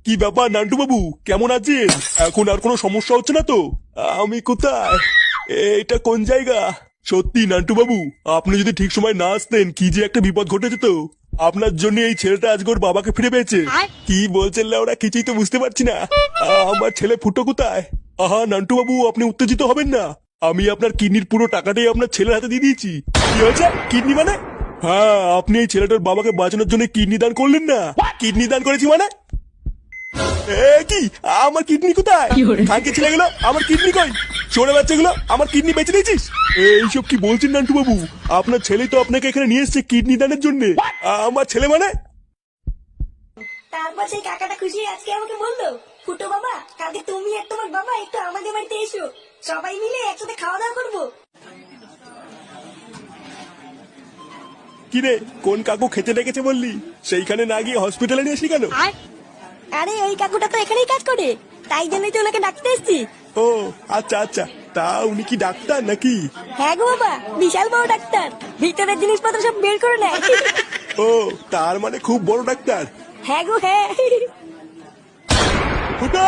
কি ব্যাপার নান্টু বাবু, কেমন আছেন? এখন আর কোনো সমস্যা হচ্ছে না তো? আমি কোথায়? এটা কোন জায়গা? সত্যি নান্টু বাবু, আপনি যদি ঠিক সময় না আসতেন কি যে একটা বিপদ ঘটে যেত। আপনার জন্য এই ছেলেটা আজকে ওর বাবাকে ফিরে পেয়েছে। কি বলছেন ওরা, কিছুই তো বুঝতে পারছি না। আমার ছেলে ফুটো কোথায়? আহা নান্টু বাবু, আপনি উত্তেজিত হবেন না। আমি আপনার কিডনির পুরো টাকাটাই আপনার ছেলের হাতে দিয়ে দিয়েছি। কি হয়েছে? কিডনি মানে? হ্যাঁ, আপনি এই ছেলেটার বাবাকে বাঁচানোর জন্য কিডনি দান করলেন না? কিডনি দান করেছি মানে? কি আমার কিডনি কোথায়? কাকে ছেলেগুলো আমার কিডনি কই? ছোট বাচ্চাগুলো আমার কিডনি বেঁচে দিয়েছিস? এইসব কি বলছেন নান্টু বাবু? আপনার ছেলে তো আপনাকে এখানে নিয়ে এসেছে কিডনি দানের জন্য। আমার ছেলে মানে? তারপর সেই কাকাটা খুশি আজকে আমাকে বললো, ফুটো বাবা কালকে তুমি আর তোমার বাবা একটু আমাদের বাড়িতে এসো, সবাই মিলে একসাথে খাওয়া দাওয়া করবো। কিরে, কোন কাকু খেতে ডেকেছে বললি? সেইখানে না গিয়ে হসপিটালে নিয়ে আসলি কেন? আরে ওই কাকুটা তো এখানেই কাজ করে, তাই জন্যই তো ওনাকে ডাকতে এসেছি। ও আচ্ছা আচ্ছা, তা উনি কি ডাক্তার নাকি? হ্যাঁ গো বাবা, বিশাল বড় ডাক্তার, ভিতরের জিনিসপত্র সব বের করে নেয়। ও, তার মানে খুব বড় ডাক্তার। হ্যাঁ গো হ্যাঁ। ফুটো!